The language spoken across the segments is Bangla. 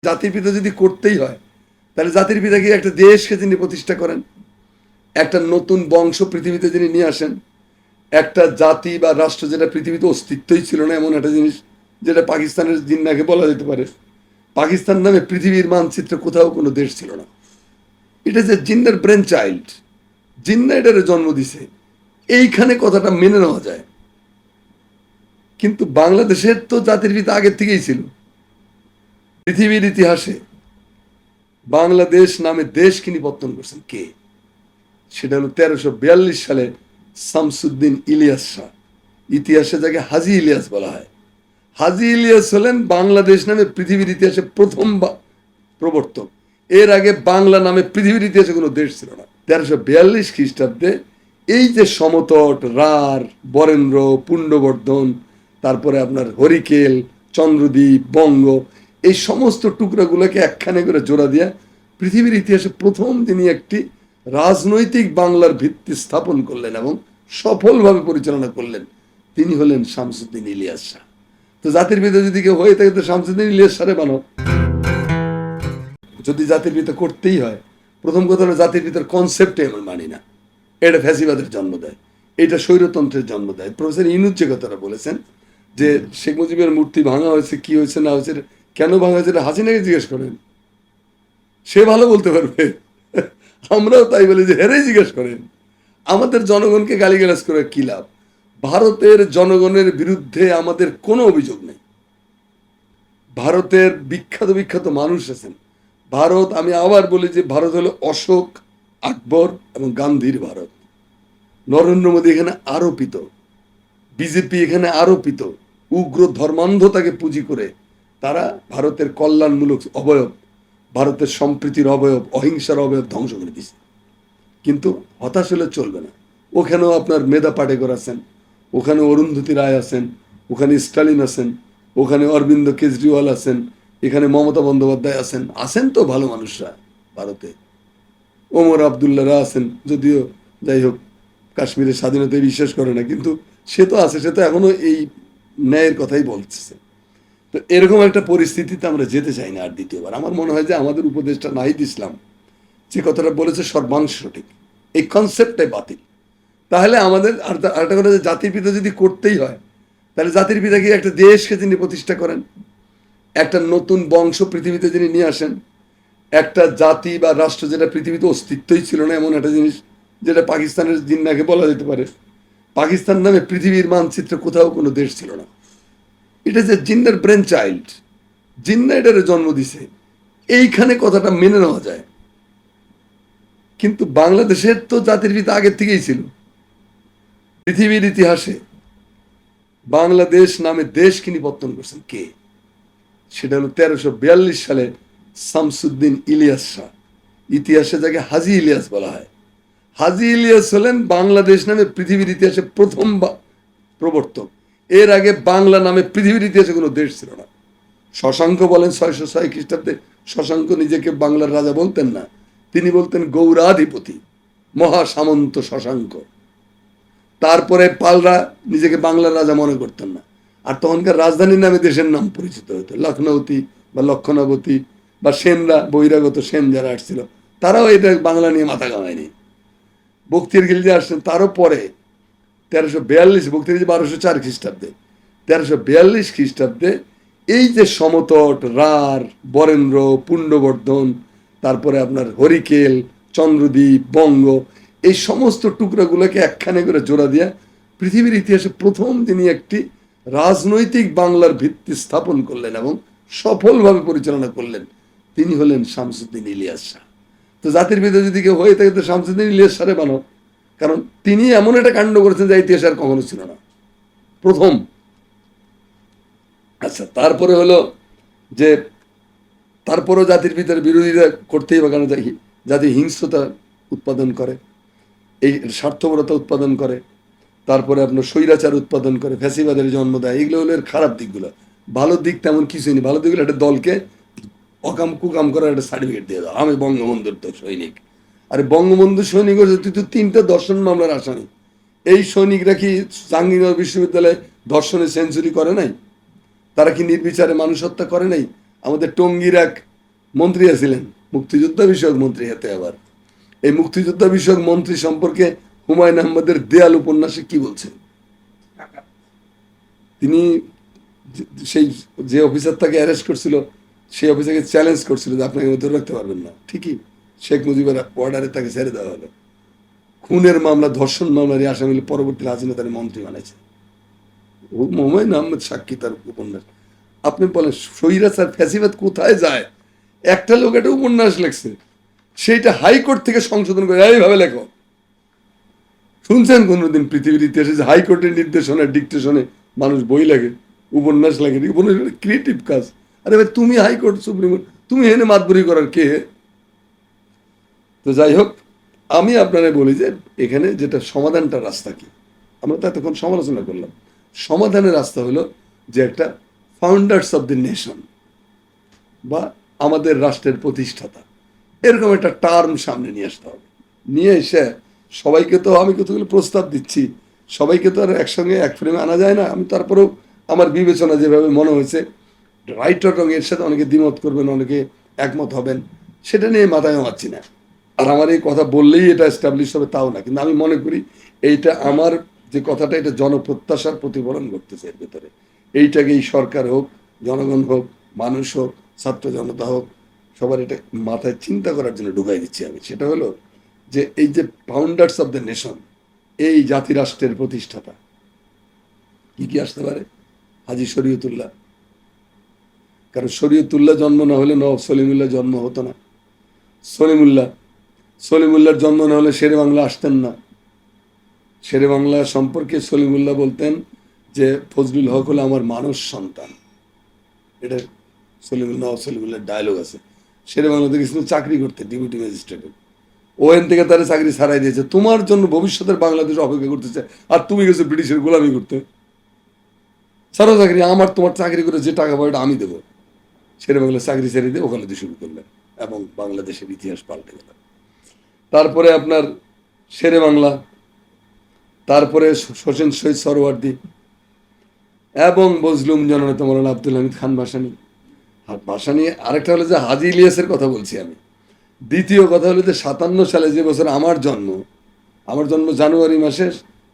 জাতির পিতা যদি করতেই হয়, তাহলে জাতির পিতাকে একটা দেশকে যিনি প্রতিষ্ঠা করেন, একটা নতুন বংশ পৃথিবীতে যিনি নিয়ে আসেন, একটা জাতি বা রাষ্ট্র যেটা পৃথিবীতে অস্তিত্বই ছিল না, এমন একটা জিনিস যেটা পাকিস্তানের জিন্নাকে বলা যেতে পারে। পাকিস্তান নামে পৃথিবীর মানচিত্রে কোথাও কোনো দেশ ছিল না। এটা যে জিন্নার ব্রেন চাইল্ড, জিন্না এটারে জন্ম দিছে, এইখানে কথাটা মেনে নেওয়া যায়। কিন্তু বাংলাদেশের তো জাতির পিতা আগের থেকেই ছিল। পৃথিবীর ইতিহাসে বাংলাদেশ নামে দেশ কিনি পত্তন করছেন কে? সেটা হলো 1342 সালে শামসুদ্দিন ইলিয়াস শাহ। ইতিহাসে যাকে হাজী ইলিয়াস বলা হয়। হাজী ইলিয়াস হলেন বাংলাদেশ নামে পৃথিবীর ইতিহাসে প্রথম প্রবর্তক। এর আগে বাংলা নামে পৃথিবীর ইতিহাসে কোনো দেশ ছিল না। 1342 খ্রিস্টাব্দে এই যে সমতট, রার, বরেন্দ্র, পুণ্ডবর্ধন, তারপরে আপনার হরিকেল, চন্দ্রদ্বীপ, বঙ্গ, এই সমস্ত টুকরাগুলোকে একখানে করে জোড়া দিয়া পৃথিবীর ইতিহাসে প্রথম তিনি একটি রাজনৈতিক বাংলার ভিত্তি স্থাপন করলেন এবং সফলভাবে পরিচালনা করলেন। তিনি হলেন শামসুদ্দিন ইলিয়াস শাহ। তো জাতির পিতা যদি কেউ হয়ে থাকে তো শামসুদ্দিন ইলিয়াস শাহরে বানো। যদি জাতির পিতা করতেই হয়, প্রথম কথা হলো জাতির পিতার কনসেপ্টে আমি মানি না। এটা ফ্যাসিবাদের জন্ম দেয়, এটা স্বৈরতন্ত্রের জন্ম দেয়। প্রফেসর ইউনূস যে কথাটা বলেছেন যে শেখ মুজিবের মূর্তি ভাঙা হয়েছে, কি হয়েছে না হয়েছে, কেন ভাঙা হয়েছে, হাসিনাকে জিজ্ঞেস করেন, সে ভালো বলতে পারবে। আমরাও তাই বলি যে হেরেই জিজ্ঞেস করেন। আমাদের জনগণকে গালিগালাজ করে কি লাভ? ভারতের জনগণের বিরুদ্ধে আমাদের কোনো অভিযোগ নেই। ভারতের বিখ্যাত বিখ্যাত মানুষ আছেন। ভারত, আমি আবার বলি যে ভারত হলো অশোক, আকবর এবং গান্ধীর ভারত। নরেন্দ্র মোদী এখানে আরোপিত, বিজেপি এখানে আরোপিত উগ্র ধর্মান্ধতাকে পুঁজি করে তারা ভারতের কল্যাণমূলক অবয়ব, ভারতের সম্প্রীতির অবয়ব, অহিংসার অবয়ব ধ্বংস করে দিচ্ছে। কিন্তু হতাশ হলে চলবে না। ওখানেও আপনার মেধা পাটেকর আছেন, ওখানে অরুন্ধতী রায় আছেন, ওখানে স্টালিন আছেন, ওখানে অরবিন্দ কেজরিওয়াল আছেন, এখানে মমতা বন্দ্যোপাধ্যায় আছেন। আছেন তো ভালো মানুষরা ভারতে। ওমর আবদুল্লাহরা আছেন, যদিও যাই হোক কাশ্মীরের স্বাধীনতায় বিশ্বাস করে না, কিন্তু সে তো আছে, সে তো এখনো এই ন্যায়ের কথাই বলতেছে। তো এরকম একটা পরিস্থিতিতে আমরা যেতে চাই না আর দ্বিতীয়বার। আমার মনে হয় যে আমাদের উপদেষ্টা নাহিদ ইসলাম যে কথাটা বলেছে সর্বাংশ সঠিক, এই কনসেপ্টটাই বাতিল। তাহলে আমাদের আরেকটা কথা, যে জাতির পিতা যদি করতেই হয়, তাহলে জাতির পিতাকে একটা দেশকে যিনি প্রতিষ্ঠা করেন, একটা নতুন বংশ পৃথিবীতে যিনি নিয়ে আসেন, একটা জাতি বা রাষ্ট্র যেটা পৃথিবীতে অস্তিত্বই ছিল না, এমন একটা জিনিস যেটা পাকিস্তানের জিন্নাকে বলা যেতে পারে। পাকিস্তান নামে পৃথিবীর মানচিত্রে কোথাও কোনো দেশ ছিল না। এটা যে জিন্নার ব্রেন চাইল্ড, জিন্না এটারে জন্ম দিছে, এইখানে কথাটা মেনে নেওয়া যায়। কিন্তু বাংলাদেশের তো জাতির পিতা আগের থেকেই ছিল। পৃথিবীর ইতিহাসে বাংলাদেশ নামে দেশ কিনি পত্তন করছেন কে? সেটা হলো 1342 সালে শামসুদ্দিন ইলিয়াস শাহ। ইতিহাসে যাকে হাজী ইলিয়াস বলা হয়। হাজী ইলিয়াস হলেন বাংলাদেশ নামে পৃথিবীর ইতিহাসে প্রথম প্রবর্তক। এর আগে বাংলা নামে পৃথিবীর ইতিহাসে কোনো দেশ ছিল না। শশাঙ্ক বলেন 606 খ্রিস্টাব্দে শশাঙ্ক নিজেকে বাংলার রাজা বলতেন না, তিনি বলতেন গৌরাধিপতি, মহাসামন্ত শশাঙ্ক। তারপরে পালরা নিজেকে বাংলার রাজা মনে করতেন না, আর তখনকার রাজধানীর নামে দেশের নাম পরিচিত হতো, লখনৌতি বা লক্ষণাবতী বা সেনরা, বহিরাগত সেন যারা আসছিল তারাও এটা বাংলা নিয়ে মাথা ঘামায়নি। বখতিয়ার খিলজি আসছেন তারও পরে 1342, বখতিয়ার খিলজি 1204 খ্রিস্টাব্দে, 1342 খ্রিস্টাব্দে এই যে সমতট, রার, বরেন্দ্র, পুণ্ডবর্ধন, তারপরে আপনার হরিকেল, চন্দ্রদ্বীপ, বঙ্গ, এই সমস্ত টুকরাগুলোকে একখানে করে জোড়া দিয়া পৃথিবীর ইতিহাসে প্রথম তিনি একটি রাজনৈতিক বাংলার ভিত্তি স্থাপন করলেন এবং সফলভাবে পরিচালনা করলেন। তিনি হলেন শামসুদ্দিন ইলিয়াস শাহ। তো জাতির পিতা যদি কেউ হয়ে থাকে তো শামসুদ্দিন ইলিয়াস শাহরে বানো। কারণ তিনি এমন একটা কাণ্ড করেছেন যা ইতিহাসে আর কখনো ছিল না, প্রথম। আচ্ছা, তারপরে হলো যে তারপরেও জাতির পিতার বিরোধিতা করতেই হবে, কারণ জাতি হিংস্রতা উৎপাদন করে, এই স্বার্থপরতা উৎপাদন করে, তারপরে আপনার স্বৈরাচার উৎপাদন করে, ফ্যাসিবাদের জন্ম দেয়। এগুলো হলো এর খারাপ দিকগুলো। ভালো দিক তেমন কিছুই নেই। ভালো দিকগুলো একটা দলকে অকাম কুকাম করার একটা সার্টিফিকেট দিয়ে দাও, আমি বঙ্গবন্ধুর তো সৈনিক। আরে বঙ্গবন্ধু সৈনিক হচ্ছে তুই তো 3টা দর্শন মামলার আসামি। এই সৈনিকরা কি জাহাঙ্গীরনগর বিশ্ববিদ্যালয়ে দর্শনে সেঞ্চুরি করে নাই? তারা কি নির্বিচারে মানুষ হত্যা করে নাই? আমাদের টঙ্গীর এক মন্ত্রী আছিলেন, মুক্তিযোদ্ধা বিষয়ক মন্ত্রী হাতে আবার। এই মুক্তিযোদ্ধা বিষয়ক মন্ত্রী সম্পর্কে হুমায়ুন আহমেদের দেয়াল উপন্যাসে কি বলছেন? তিনি সেই যে অফিসার তাকে অ্যারেস্ট করছিল, সেই অফিসারকে চ্যালেঞ্জ করছিল যে আপনাকে ধরে রাখতে পারবেন না। ঠিকই শেখ মুজিবের অর্ডারে তাকে ছেড়ে দেওয়া হলো। খুনের মামলা, ধর্ষণ মামলার আসামি পরবর্তী হাসিনা তার মন্ত্রী বানাইছে। হুমায়ুন আহমেদ সাক্ষী তার উপন্যাস। আপনি বলেন স্বৈরাচার ফ্যাসিবাদ কোথায় যায়? একটা লোক একটা উপন্যাস লেখছে, সেইটা হাইকোর্ট থেকে সংশোধন করে এইভাবে লেখো। শুনছেন কোনোদিন পৃথিবীর ইতিহাসে যে হাইকোর্টের নির্দেশনা ডিকটেশনে মানুষ বই লাগে, উপন্যাস লাগে? উপন্যাস ক্রিয়েটিভ কাজ। আরে ভাই, তুমি হাইকোর্ট, সুপ্রিম কোর্ট, তুমি এনে মাতবরি করার কে? তো যাই হোক, আমি আপনারা বলি যে এখানে যেটা সমাধানটা রাস্তা কি, আমরা তো এতক্ষণ সমালোচনা করলাম। সমাধানের রাস্তা হলো যে একটা ফাউন্ডার্স অফ দ্য নেশন বা আমাদের রাষ্ট্রের প্রতিষ্ঠাতা, এরকম একটা টার্ম সামনে নিয়ে আসতে হবে। নিয়ে এসে সবাইকে, তো আমি কতগুলো প্রস্তাব দিচ্ছি, সবাইকে তো আর একসঙ্গে এক ফ্রেমে আনা যায় না। আমি তারপরেও আমার বিবেচনা যেভাবে মনে হয়েছে, রাইট অর রং এর সাথে অনেকে দ্বিমত করবেন, অনেকে একমত হবেন, সেটা নিয়ে মাথায় মারছি না। আর আমার এই কথা বললেই এটা এস্টাবলিশ হবে তাও না, কিন্তু আমি মনে করি এইটা আমার যে কথাটা, এটা জনপ্রত্যাশার প্রতিফলন করতেছে এর ভেতরে। এইটাকে এই সরকার হোক, জনগণ হোক, মানুষ হোক, ছাত্র জনতা হোক, সবার এটা মাথায় চিন্তা করার জন্য ঢুকাই দিচ্ছি আমি। সেটা হলো যে এই যে ফাউন্ডার্স অফ দ্য নেশন, এই জাতি রাষ্ট্রের প্রতিষ্ঠাতা কি কি আসতে পারে? হাজী শরীয়তুল্লাহ। কারণ শরীয়তুল্লাহ জন্ম না হলে নবাব সলিমুল্লাহ জন্ম হতো না। সলিমুল্লাহর জন্ম না হলে শেরে বাংলা আসতেন না। শেরে বাংলা সম্পর্কে সলিমুল্লাহ বলতেন যে ফজলুল হক হলো আমার মানস সন্তান। এটা সলিমুল্লাহ ডায়লগ আছে। শেরে বাংলাতে গেছিল চাকরি করতে, ডিপুটি ম্যাজিস্ট্রেটের। ওএন থেকে তারা চাকরি ছাড়াই দিয়েছে, তোমার জন্য ভবিষ্যতের বাংলাদেশ অপেক্ষা করতেছে, আর তুমি গেছো ব্রিটিশের গোলামি করতে। সারা চাকরি আমার, তোমার চাকরি করে যে টাকা পাওয়া আমি দেবো। শেরে বাংলা চাকরি ছেড়ে দিয়ে ওকালতি শুরু করলেন এবং বাংলাদেশের ইতিহাস পাল্টে গেল। তারপরে আপনার শেরে বাংলা, তারপরে হোসেন শহীদ সরওয়ার্দী এবং বজলুম জননেতা মৌলানা আব্দুল হামিদ খান ভাসানী। ভাসানী আরেকটা হলো যে হাজী ইলিয়াসের কথা বলছি আমি। দ্বিতীয় কথা হলো যে 57 সালে যে বছর আমার জন্ম জানুয়ারি মাসে,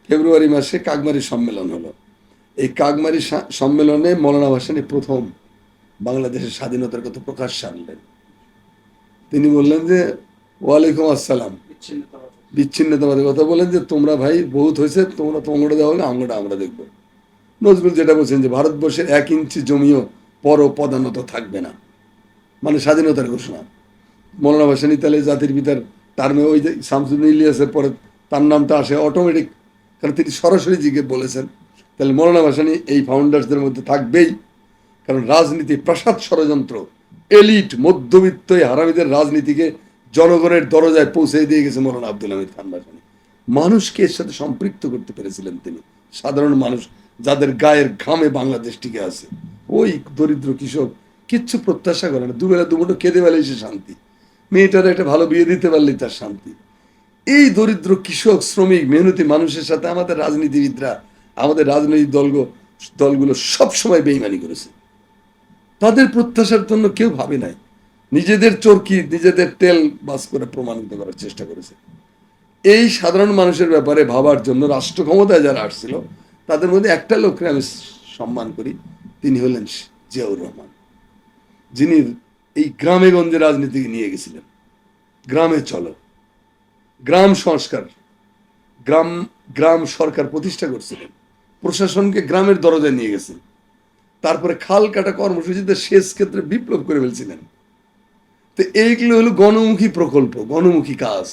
ফেব্রুয়ারি মাসে কাকমারি সম্মেলন হলো। এই কাকমারি সম্মেলনে মৌলানা ভাসানী প্রথম বাংলাদেশের স্বাধীনতার কথা প্রকাশ্যে আনলেন। তিনি বললেন যে ওয়ালাইকুম আসসালাম, বিচ্ছিন্নতাবাদের কথা বলেন যে তোমরা ভাই বহুত হয়েছে, তোমরা তোমরা দেওয়া হলে আমরা দেখবো। নজরুল যেটা বলছেন যে ভারতবর্ষের 1 ইঞ্চি জমিও পর পদানত থাকবে না, মানে স্বাধীনতার ঘোষণা। মৌলানা ভাসানী তাহলে জাতির পিতার টার্মে ওই যে শামসুদ্দিন ইলিয়াসের পরে তার নামটা আসে অটোমেটিক, কারণ তিনি সরাসরি জিজ্ঞেস বলেছেন। তাহলে মৌলানা ভাসানী এই ফাউন্ডার্সদের মধ্যে থাকবেই, কারণ রাজনীতি প্রাসাদ ষড়যন্ত্র, এলিট মধ্যবিত্ত হারামিদের রাজনীতিকে জনগণের দরজায় পৌঁছে দিয়ে গেছে মৌলানা আব্দুল হামিদ খান ভাসানী। মানুষকে এর সাথে সম্পৃক্ত করতে পেরেছিলেন তিনি। সাধারণ মানুষ যাদের গায়ের ঘামে বাংলাদেশ টিকে আছে, ওই দরিদ্র কৃষক কিচ্ছু প্রত্যাশা করে না, দুবেলা দুমুঠো খেতে পেলেই সে শান্তি, মেয়েটার একটা ভালো বিয়ে দিতে পারলেই তার শান্তি। এই দরিদ্র কৃষক, শ্রমিক, মেহনতি মানুষের সাথে আমাদের রাজনীতিবিদরা, আমাদের রাজনৈতিক দলগুলো সবসময় বেইমানি করেছে। তাদের প্রত্যাশার জন্য কেউ ভাবে নাই, নিজেদের চরকি, নিজেদের তেল বাস করে প্রমাণিত করার চেষ্টা করেছে। এই সাধারণ মানুষের ব্যাপারে ভাবার জন্য রাষ্ট্র ক্ষমতায় যারা আসছিল, তাদের মধ্যে একটা লোককে আমি সম্মান করি, তিনি হলেন জিয়াউর রহমান, যিনি এই গ্রামে গঞ্জে রাজনীতিকে নিয়ে গেছিলেন। গ্রামে চলো, গ্রাম সংস্কার, গ্রাম সরকার প্রতিষ্ঠা করছিলেন, প্রশাসনকে গ্রামের দরজায় নিয়ে গেছেন। তারপরে খাল কাটা কর্মসূচিতে সেচ ক্ষেত্রে বিপ্লব করে ফেলছিলেন। তো এইগুলো হলো গণমুখী প্রকল্প, গণমুখী কাজ।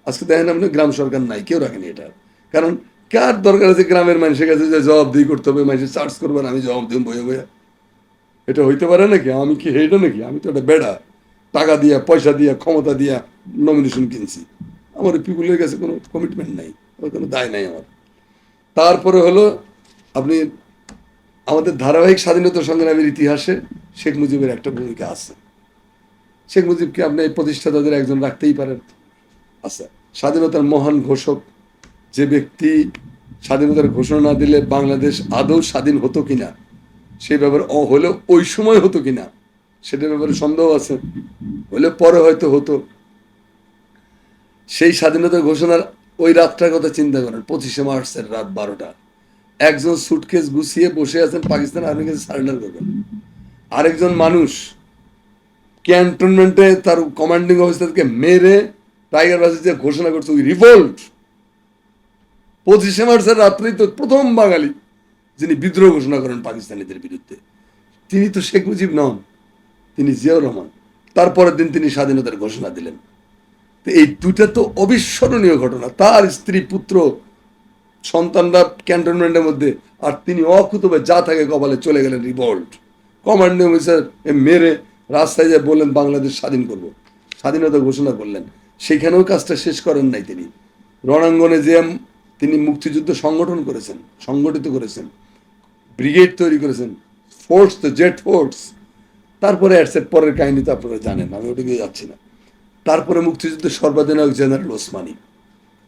আজকে দেখেন আপনি গ্রাম সরকার নাই, কেউ রাখেনি এটা। কারণ কার দরকার আছে গ্রামের মানুষের কাছে যে জবাবদিহি করতে হবে, মানুষের চার্জ করবেন, আমি জবাব দেব বয়ে বয়ে? এটা হইতে পারে নাকি? আমি কি হেইটা নাকি? আমি তো একটা বেড়া, টাকা দিয়া, পয়সা দিয়া, ক্ষমতা দিয়া নমিনেশন কিনছি। আমার পিপুলের কাছে কোনো কমিটমেন্ট নাই, কোনো দায় নাই আমার। তারপরে হলো আপনি আমাদের ধারাবাহিক স্বাধীনতা সংগ্রামের ইতিহাসে শেখ মুজিবের একটা ভূমিকা আছে। শেখ মুজিবকে আপনি এই প্রতিষ্ঠাতাদের একজন রাখতেই পারেন। আচ্ছা, স্বাধীনতার মহান ঘোষক যে ব্যক্তি, স্বাধীনতার ঘোষণা না দিলে বাংলাদেশ আদৌ স্বাধীন হতো কিনা, সেই ব্যাপারে হলেও ওই সময় হতো কিনা, সেটার ব্যাপারে সন্দেহ আছে। হলে পরে হয়তো হতো। সেই স্বাধীনতা ঘোষণার ওই রাতটার কথা চিন্তা করেন, 25শে মার্চের রাত 12টা। একজন সুটকেস গুছিয়ে বসে আছেন পাকিস্তান আর্মির কাছে সারেন্ডার করবেন, আরেকজন মানুষ ক্যান্টনমেন্টে তার কমান্ডিং অফিসারকে মেরে টাইগার বাসে যে ঘোষণা করছে ওই রিভোল্ট। 25শে মার্চের রাত্রেই তো প্রথম বাঙালি যিনি বিদ্রোহ ঘোষণা করেন পাকিস্তানিদের বিরুদ্ধে, তিনি তো শেখ মুজিব নন, তিনি জিয়াউর রহমান। তারপরের দিন তিনি স্বাধীনতার ঘোষণা দিলেন। তো এই দুটা তো অবিস্মরণীয় ঘটনা। তার স্ত্রী পুত্র সন্তানরা ক্যান্টনমেন্টের মধ্যে, আর তিনি অকুতবে যা থাকে কপালে চলে গেলেন রিভোল্ট। কমান্ডিং অফিসার মেরে রাস্তায় যে বললেন বাংলাদেশ স্বাধীন করব, স্বাধীনতা ঘোষণা করলেন। সেখানেও কাজটা শেষ করেন নাই তিনি। রণাঙ্গনে যে তিনি মুক্তিযুদ্ধ সংগঠিত করেছেন, ব্রিগেড তৈরি করেছেন, ফোর্স, তো জেট ফোর্স। তারপরে পরের কাহিনী তো আপনারা জানেন, আমি ওটাকে যাচ্ছি না। তারপরে মুক্তিযুদ্ধের সর্বাধিনায়ক জেনারেল ওসমানী,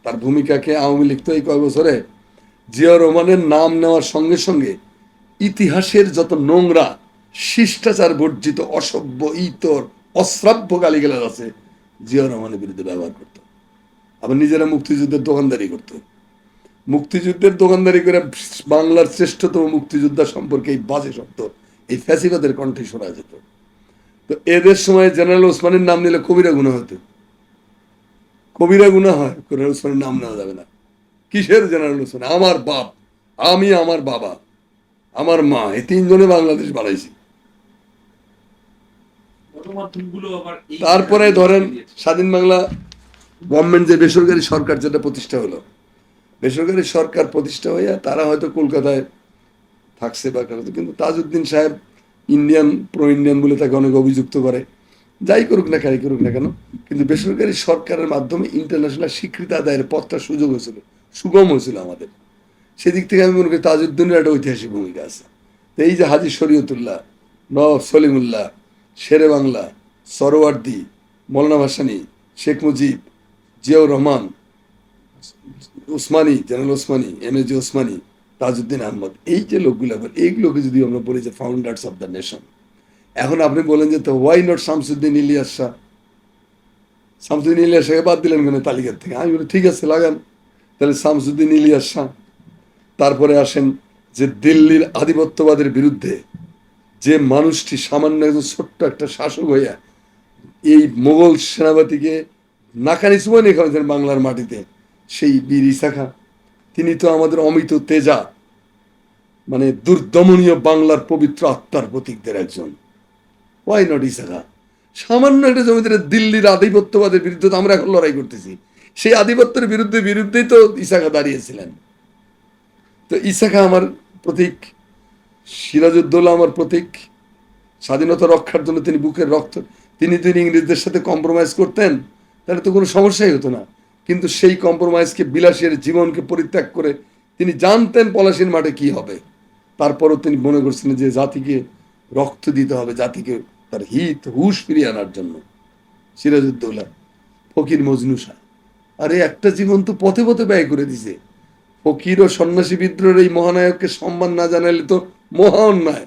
তার ভূমিকাকে আওয়ামী লীগ তো এই কয় বছরে জিয়াউর রহমানের নাম নেওয়ার সঙ্গে সঙ্গে ইতিহাসের যত নোংরা, শিষ্টাচার বর্জিত, অসভ্য, ইতর, অশ্রাব্য গালিগালাজ আছে জিয়াউর রহমানের বিরুদ্ধে ব্যবহার করত। আবার নিজেরা মুক্তিযুদ্ধের দোকানদারি করত। মুক্তিযুদ্ধের দোকানদারি করে বাংলার শ্রেষ্ঠতম মুক্তিযোদ্ধা সম্পর্কে এই বাজে শব্দ এই ফ্যাসিবাদের কণ্ঠে শোনা যেত। তো এদের সময় জেনারেল ওসমানের নাম নিলে কবিরা গুনাহ হতো। কবিরা গুনাহ হয়, জেনারেল ওসমানের নাম নেওয়া যাবে না। কিসের জেনারেল ওসমান? আমার বাপ, আমি, আমার বাবা, আমার মা, এই তিনজনে বাংলাদেশ বানাইছি। তারপরে ধরেন স্বাধীন বাংলা গভর্নমেন্ট যে বেসরকারি সরকার যেটা প্রতিষ্ঠা হলো, বেসরকারি সরকার প্রতিষ্ঠা হইয়া তারা হয়তো কলকাতায় থাকছে বা কারো, কিন্তু তাজউদ্দিন সাহেব ইন্ডিয়ান, প্রো ইন্ডিয়ান বলে তাকে অনেক অভিযুক্ত করে। যাই করুক না, কারি করুক না কেন, কিন্তু বেসরকারি সরকারের মাধ্যমে ইন্টারন্যাশনাল স্বীকৃতি আদায়ের পথটা সুযোগ হয়েছিল, সুগম হয়েছিল আমাদের। সেদিক থেকে আমি মনে করি তাজউদ্দিনের একটা ঐতিহাসিক ভূমিকা আছে। তো এই যে হাজী শরীয়তুল্লাহ, নবাব সলিমুল্লাহ, শেরে বাংলা, সরওয়ার্দী, মৌলানা ভাসানী, শেখ মুজিব, জিয়াউর রহমান, ওসমানী, জেনারেল ওসমানী, MAG ওসমানী, তাজউদ্দিন আহমদ, এই যে লোকগুলো, এইগুলোকে যদি আমরা বলি যে ফাউন্ডার্স অফ দ্য নেশন। এখন আপনি বলেন যে তো ওয়াই নট শামসুদ্দিন ইলিয়াস শাহ? শামসুদ্দিন ইলিয়াস শাহকে বাদ দিলেন কেন তালিকার থেকে? আমি বলি ঠিক আছে, লাগান তাহলে শামসুদ্দিন ইলিয়াস শাহ। তারপরে আসেন যে দিল্লির আধিপত্যবাদের বিরুদ্ধে যে মানুষটি সামান্য একজন ছোট্ট একটা শাসক হইয়া এই মোগল সেনাপতিকে নাকানি চুবানি খাওয়াছেন বাংলার মাটিতে, সেই বীর ঈসা খাঁ। তিনি তো আমাদের অমিত তেজা, মানে দুর্দমনীয় বাংলার পবিত্র আত্মার প্রতীকদের একজন। ওয়াই নট ঈসা খাঁ? সামান্য একটা জমিদারে দিল্লির আধিপত্যবাদের বিরুদ্ধে তো আমরা এখন লড়াই করতেছি, সেই আধিপত্যের বিরুদ্ধেই তো ঈসা খাঁ দাঁড়িয়েছিলেন। তো ঈসা খাঁ আমার প্রতীক, সিরাজউদ্দৌলা আমার প্রতীক। স্বাধীনতা রক্ষার জন্য তিনি বুকের রক্ত, তিনি যদি ইংরেজদের সাথে কম্প্রোমাইজ করতেন তাহলে তো কোনো সমস্যাই হতো না। কিন্তু সেই কম্প্রোমাইজকে, বিলাসের জীবনকে পরিত্যাগ করে তিনি জানতেন পলাশির মাঠে কি হবে। তারপরও তিনি মনে করছিলেন যে জাতিকে রক্ত দিতে হবে, জাতিকে তার হিত হুশ ফিরিয়ে আনার জন্য। সিরাজউদ্দৌলা, ফকির মজনু শাহ, আরে একটা জীবন তো পথে পথে ব্যয় করে দিছে। ফকির ও সন্ন্যাসী বিদ্রোহের এই মহানায়ককে সম্মান না জানালে তো মহা অন্যায়।